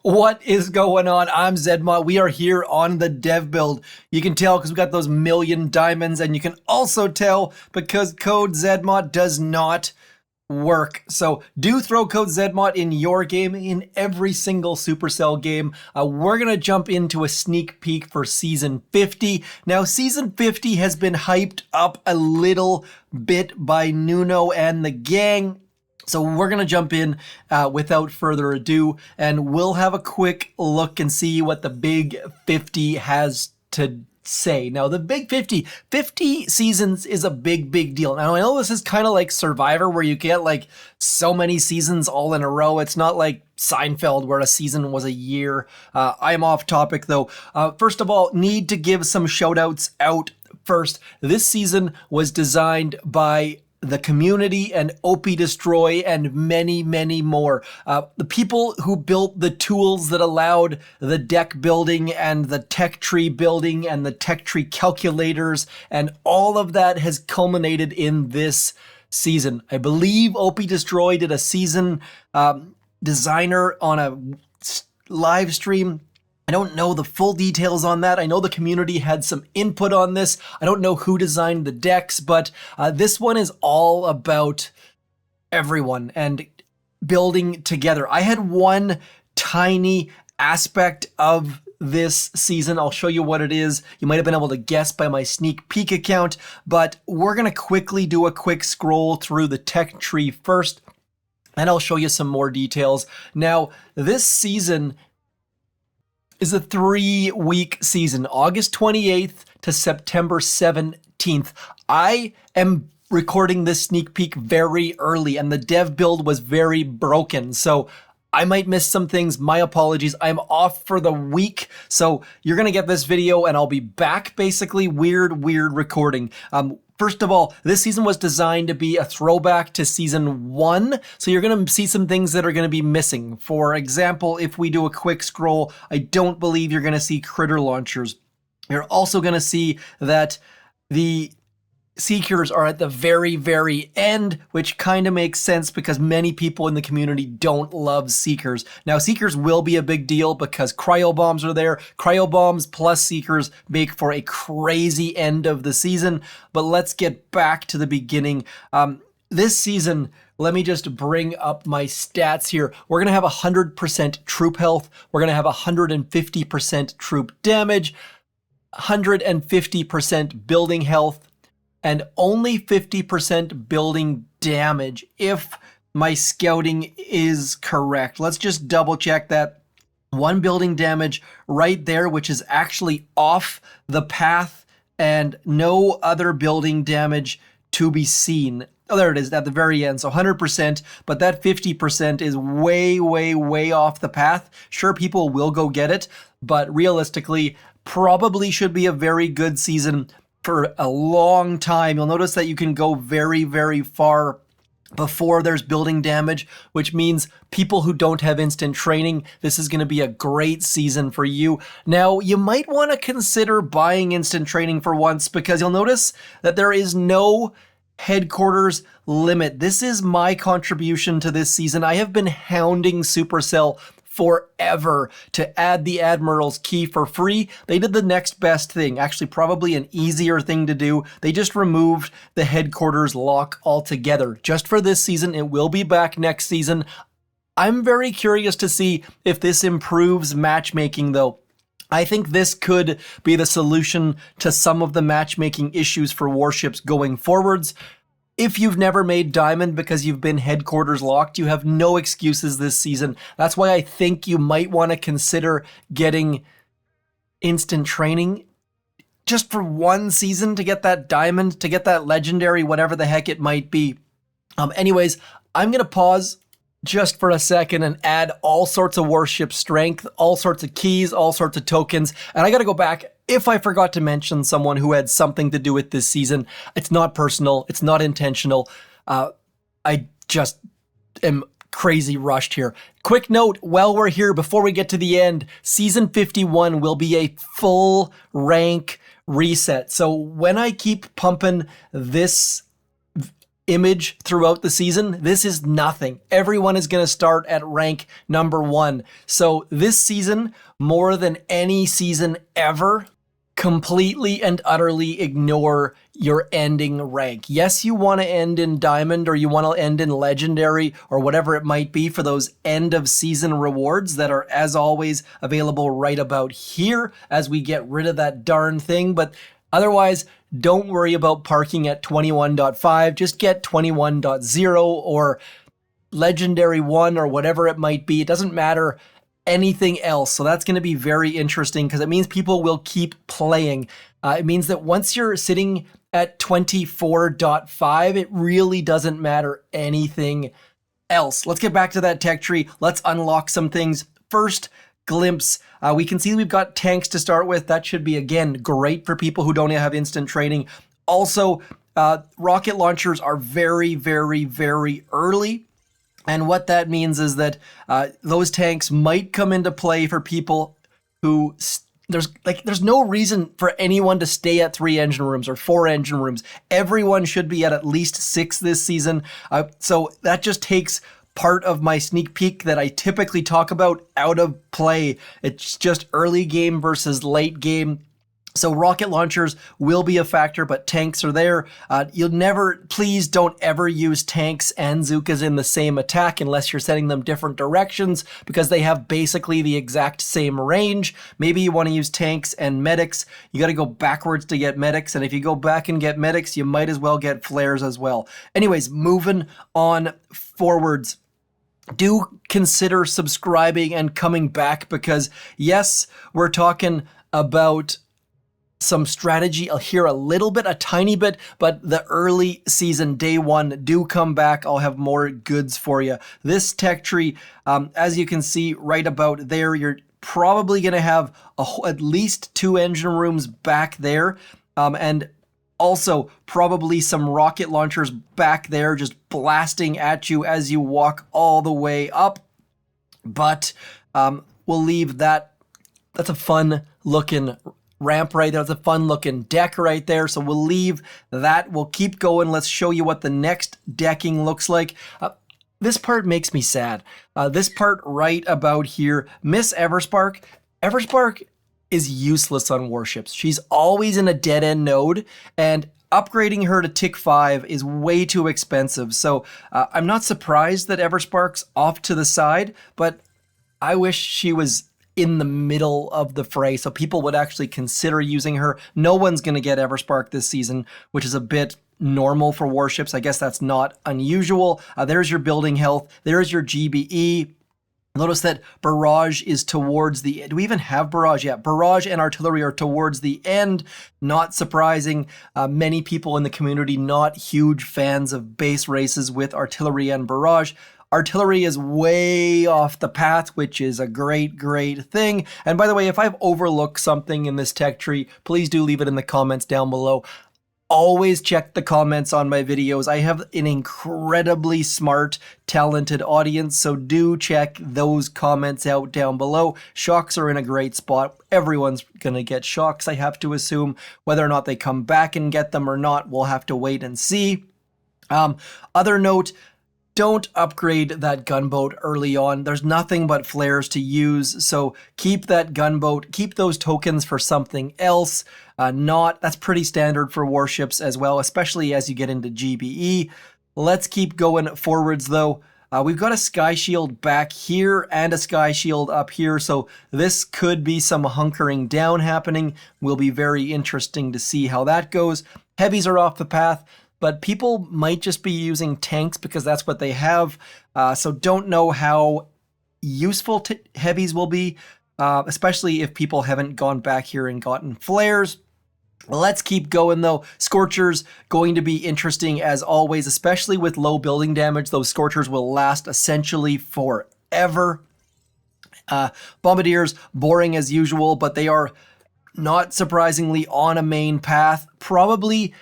What is going on? I'm Zedmont. We are here on the dev build. You can tell because we got those million diamonds, and you can also tell because code Zedmont does not work. So do throw code Zedmont in your game, in every single Supercell game. We're going to jump into a sneak peek for Season 50. Now, Season 50 has been hyped up a little bit by Nuno and the gang. So we're going to jump in without further ado, and we'll have a quick look and see what the Big 50 has to say. Now, the Big 50 seasons is a big deal. Now, I know this is kind of like Survivor, where you get like so many seasons all in a row. It's not like Seinfeld, where a season was a year. I'm off topic, though. First of all, need to give some shout outs out first. This season was designed by the community and OP Destroy and many more. The people who built the tools that allowed the deck building and the tech tree building and the tech tree calculators, and all of that has culminated in this season. I believe OP Destroy did a season designer on a live stream. I don't know the full details on that. I know the community had some input on this. I don't know who designed the decks, but this one is all about everyone and building together. I had one tiny aspect of this season. I'll show you what it is. You might have been able to guess by my sneak peek account, but we're going to quickly do a quick scroll through the tech tree first, and I'll show you some more details. Now, this season is a 3-week season, August 28th to September 17th. I am recording this sneak peek very early, and the dev build was very broken, so I might miss some things. My apologies. I'm off for the week, so you're gonna get this video, and I'll be back. Basically, weird recording. First of all, this season was designed to be a throwback to Season 1, so you're going to see some things that are going to be missing. For example, if we do a quick scroll, I don't believe you're going to see critter launchers. You're also going to see that the Seekers are at the very end, which kind of makes sense because many people in the community don't love Seekers. Now, Seekers will be a big deal because cryo bombs are there. Cryo bombs plus Seekers make for a crazy end of the season. But let's get back to the beginning. This season, let me just bring up my stats here. We're going to have 100% troop health. We're going to have 150% troop damage, 150% building health, and only 50% building damage if my scouting is correct. Let's just double check that. 1 building damage right there, which is actually off the path, and no other building damage to be seen. Oh, there it is at the very end. So 100%, but that 50% is way off the path. Sure, people will go get it, but realistically, probably should be a very good season for a long time. You'll notice that you can go very far before there's building damage, which means people who don't have instant training, this is going to be a great season for you. Now, you might want to consider buying instant training for once, because you'll notice that there is no headquarters limit. This is my contribution to this season. I have been hounding Supercell forever to add the Admiral's key for free. They did the next best thing, actually probably an easier thing to do. They just removed the headquarters lock altogether. Just for this season, it will be back next season. I'm very curious to see if this improves matchmaking, though. I think this could be the solution to some of the matchmaking issues for warships going forwards. If you've never made diamond because you've been headquarters locked, you have no excuses this season. That's why I think you might want to consider getting instant training just for one season to get that diamond, to get that legendary, whatever the heck it might be. Anyways, I'm going to pause just for a second and add all sorts of warship strength, all sorts of keys, all sorts of tokens. And I got to go back. If I forgot to mention someone who had something to do with this season, it's not personal. It's not intentional. I just am crazy rushed here. Quick note, while we're here, before we get to the end, Season 51 will be a full rank reset. So when I keep pumping this image throughout the season, this is nothing. Everyone is going to start at rank number 1. So this season, more than any season ever, completely and utterly ignore your ending rank. Yes, you want to end in diamond, or you want to end in legendary, or whatever it might be for those end of season rewards that are, as always, available right about here as we get rid of that darn thing. But otherwise, don't worry about parking at 21.5. Just get 21.0 or legendary 1 or whatever it might be. It doesn't matter anything else. So that's going to be very interesting because it means people will keep playing. It means that once you're sitting at 24.5, it really doesn't matter anything else. Let's get back to that tech tree. Let's unlock some things. First glimpse, we can see we've got tanks to start with. That should be, again, great for people who don't have instant training. Also, rocket launchers are very, very, very early. And what that means is that those tanks might come into play for people who there's no reason for anyone to stay at 3 engine rooms or 4 engine rooms. Everyone should be at least 6 this season. So that just takes part of my sneak peek that I typically talk about out of play. It's just early game versus late game. So rocket launchers will be a factor, but tanks are there. Please don't ever use tanks and Zookas in the same attack unless you're sending them different directions, because they have basically the exact same range. Maybe you want to use tanks and medics. You got to go backwards to get medics, and if you go back and get medics, you might as well get flares as well. Anyways, moving on forwards. Do consider subscribing and coming back, because yes, we're talking about some strategy here a little bit, a tiny bit, but the early season, day 1, do come back. I'll have more goods for you. This tech tree, as you can see right about there, you're probably going to have at least 2 engine rooms back there, and also probably some rocket launchers back there just blasting at you as you walk all the way up. But we'll leave that. That's a fun looking ramp right there. That's a fun looking deck right there. So we'll leave that. We'll keep going. Let's show you what the next decking looks like. This part makes me sad. This part right about here, Miss Everspark. Everspark is useless on warships. She's always in a dead end node, and upgrading her to tick 5 is way too expensive. So I'm not surprised that Everspark's off to the side, but I wish she was in the middle of the fray so people would actually consider using her. No one's going to get Everspark this season, which is a bit normal for warships. I guess that's not unusual. There's your building health. There's your GBE. Notice that barrage is towards the end. Do we even have barrage? Yeah, barrage and artillery are towards the end. Not surprising. Many people in the community not huge fans of base races with artillery and barrage. Artillery is way off the path, which is a great, great thing. And by the way, if I've overlooked something in this tech tree, please do leave it in the comments down below. Always check the comments on my videos. I have an incredibly smart, talented audience, so do check those comments out down below. Shocks are in a great spot. Everyone's going to get shocks, I have to assume. Whether or not they come back and get them or not, we'll have to wait and see. Other note, don't upgrade that gunboat early on. There's nothing but flares to use, so keep that gunboat, keep those tokens for something else. That's pretty standard for warships as well, especially as you get into GBE. Let's keep going forwards though. We've got a sky shield back here and a sky shield up here, so this could be some hunkering down happening. Will be very interesting to see how that goes. Heavies are off the path, but people might just be using tanks because that's what they have. So don't know how useful heavies will be, especially if people haven't gone back here and gotten flares. Let's keep going though. Scorchers going to be interesting as always, especially with low building damage. Those Scorchers will last essentially forever. Bombardiers, boring as usual, but they are not surprisingly on a main path. Probably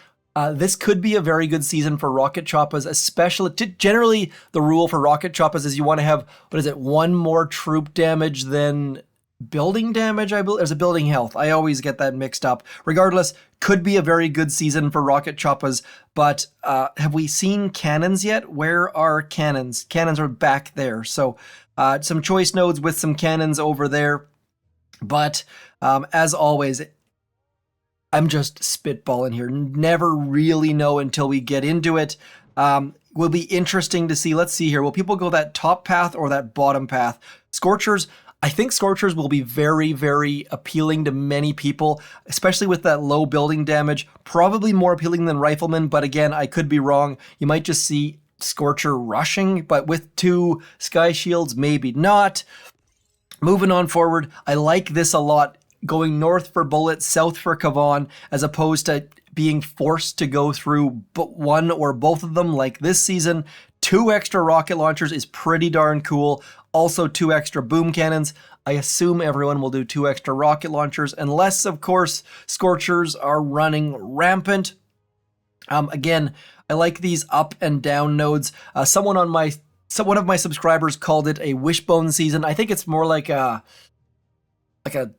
this could be a very good season for rocket choppas, especially generally the rule for rocket choppas is you want to have, 1 more troop damage than building damage, I believe. There's a building health. I always get that mixed up. Regardless, could be a very good season for rocket choppas, but have we seen cannons yet? Where are cannons? Cannons are back there. So some choice nodes with some cannons over there. But as always, I'm just spitballing here. Never really know until we get into it. Will be interesting to see. Let's see here. Will people go that top path or that bottom path? Scorchers, I think Scorchers will be very, very appealing to many people, especially with that low building damage. Probably more appealing than Rifleman, but again, I could be wrong. You might just see Scorcher rushing, but with 2 Sky Shields, maybe not. Moving on forward, I like this a lot. Going north for Bullet, south for Kavan, as opposed to being forced to go through one or both of them like this season. 2 extra rocket launchers is pretty darn cool. Also 2 extra boom cannons. I assume everyone will do 2 extra rocket launchers, unless, of course, Scorchers are running rampant. Again, I like these up and down nodes. One of my subscribers called it a wishbone season. I think it's more like a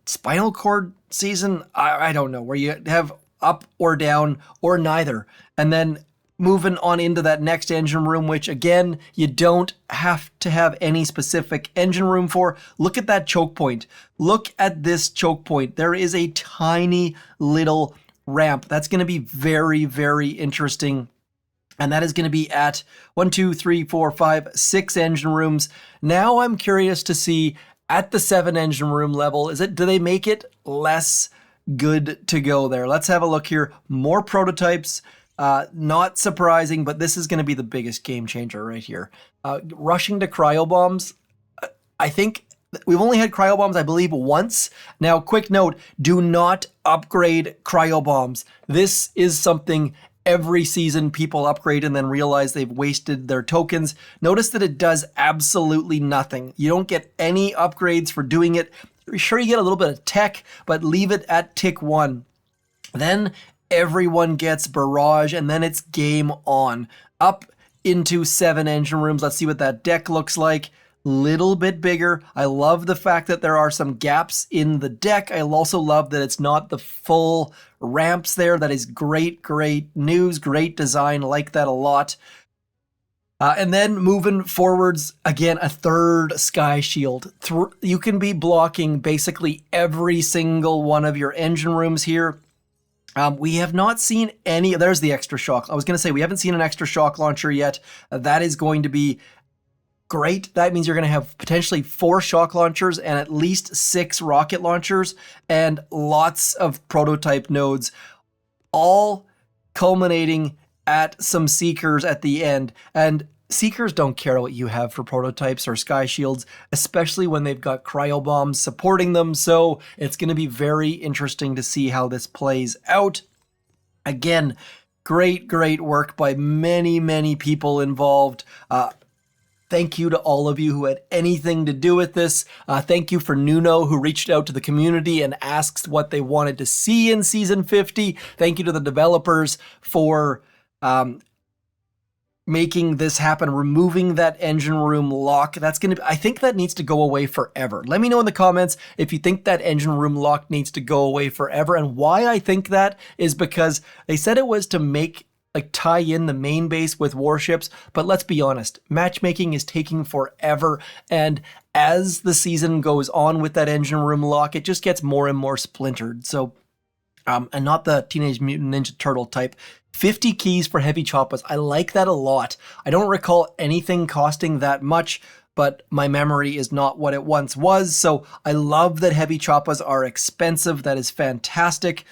spinal cord season. I don't know, where you have up or down or neither. And then moving on into that next engine room, which again, you don't have to have any specific engine room for. Look at that choke point. Look at this choke point. There is a tiny little ramp. That's going to be very, very interesting. And that is going to be at 1, 2, 3, 4, 5, 6 engine rooms. Now I'm curious to see at the 7 engine room level, do they make it less good to go there? Let's have a look here. More prototypes. Not surprising, but this is going to be the biggest game changer right here. Rushing to cryo bombs. I think we've only had cryo bombs, I believe, once. Now, quick note, do not upgrade cryo bombs. This is something every season people upgrade and then realize they've wasted their tokens. Notice that it does absolutely nothing. You don't get any upgrades for doing it. Sure, you get a little bit of tech, but leave it at tick 1. Then everyone gets barrage, and then it's game on. Up into 7 engine rooms. Let's see what that deck looks like. Little bit bigger. I love the fact that there are some gaps in the deck. I also love that it's not the full ramps there. That is great, great news, great design. Like that a lot. And then moving forwards, again, a 3rd Sky Shield. You can be blocking basically every single one of your engine rooms here. We have not seen any. There's the extra shock. I was going to say we haven't seen an extra shock launcher yet. That is going to be great. That means you're going to have potentially 4 shock launchers and at least 6 rocket launchers and lots of prototype nodes, all culminating at some Seekers at the end. And Seekers don't care what you have for prototypes or Sky Shields, especially when they've got cryo bombs supporting them. So it's going to be very interesting to see how this plays out. Again, great, great work by many, many people involved. Thank you to all of you who had anything to do with this. Thank you for Nuno, who reached out to the community and asked what they wanted to see in Season 50. Thank you to the developers for making this happen, removing that engine room lock. I think that needs to go away forever. Let me know in the comments if you think that engine room lock needs to go away forever. And why I think that is because they said it was to tie in the main base with warships, but let's be honest, matchmaking is taking forever, and as the season goes on with that engine room lock, it just gets more and more splintered. So, and not the Teenage Mutant Ninja Turtle type. 50 keys for heavy choppas. I like that a lot. I don't recall anything costing that much, but my memory is not what it once was, so I love that heavy choppas are expensive. That is fantastic.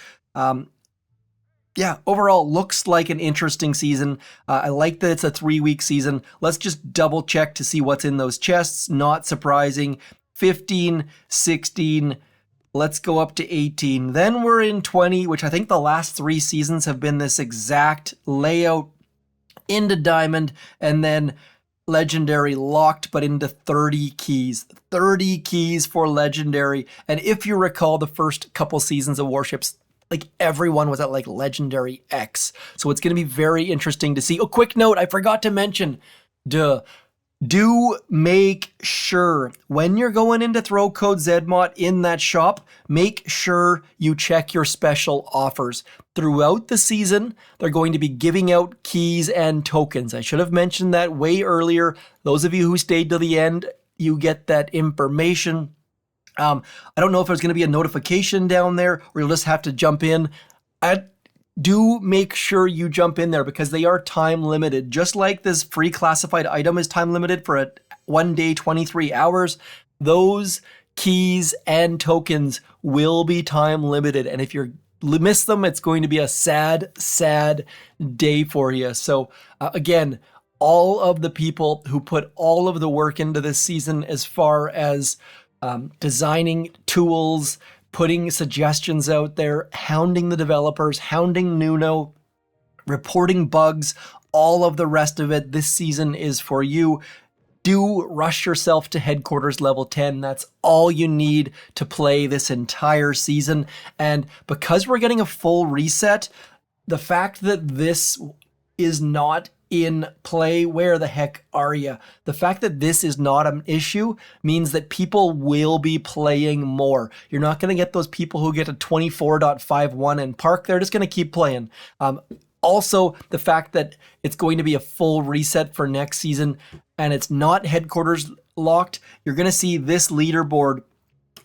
Yeah, overall, looks like an interesting season. I like that it's a 3-week season. Let's just double check to see what's in those chests. Not surprising. 15, 16, let's go up to 18. Then we're in 20, which I think the last 3 seasons have been this exact layout into Diamond, and then Legendary locked, but into 30 keys. 30 keys for Legendary. And if you recall the first couple seasons of Warships, everyone was at Legendary X. So it's going to be very interesting to see. Oh, quick note, I forgot to mention, Do make sure when you're going in to throw code ZMOT in that shop, make sure you check your special offers. Throughout the season, they're going to be giving out keys and tokens. I should have mentioned that way earlier. Those of you who stayed to the end, you get that information. I don't know if there's going to be a notification down there or you'll just have to jump in. Do make sure you jump in there because they are time limited. Just like this free classified item is time limited for a 1 day, 23 hours, those keys and tokens will be time limited. And if you miss them, it's going to be a sad, sad day for you. So again, all of the people who put all of the work into this season as far as designing tools, putting suggestions out there, hounding the developers, hounding Nuno, reporting bugs, all of the rest of it. This season is for you. Do rush yourself to headquarters level 10. That's all you need to play this entire season. And because we're getting a full reset, the fact that this is not in play, where the heck are you? The fact that this is not an issue means that people will be playing more. You're not going to get those people who get a 24.51 and park. They're just going to keep playing. Also, the fact that it's going to be a full reset for next season and it's not headquarters locked, you're going to see this leaderboard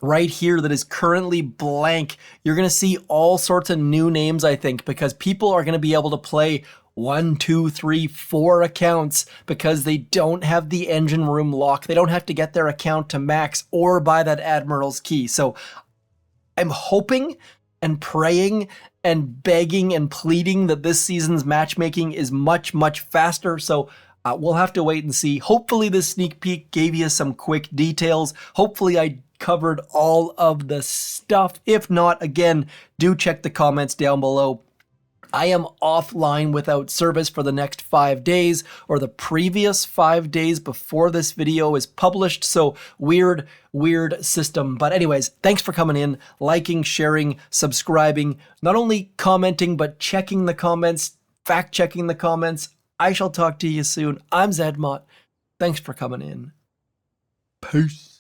right here that is currently blank. You're going to see all sorts of new names, I think, because people are going to be able to play 1, 2, 3, 4 accounts because they don't have the engine room lock. They don't have to get their account to max or buy that Admiral's key. So I'm hoping and praying and begging and pleading that this season's matchmaking is much, much faster. So we'll have to wait and see. Hopefully this sneak peek gave you some quick details. Hopefully I covered all of the stuff. If not, again, do check the comments down below. I am offline without service for the next 5 days, or the previous 5 days before this video is published. So weird system. But anyways, thanks for coming in, liking, sharing, subscribing, not only commenting, but checking the comments, fact checking the comments. I shall talk to you soon. I'm ZedMot. Thanks for coming in. Peace.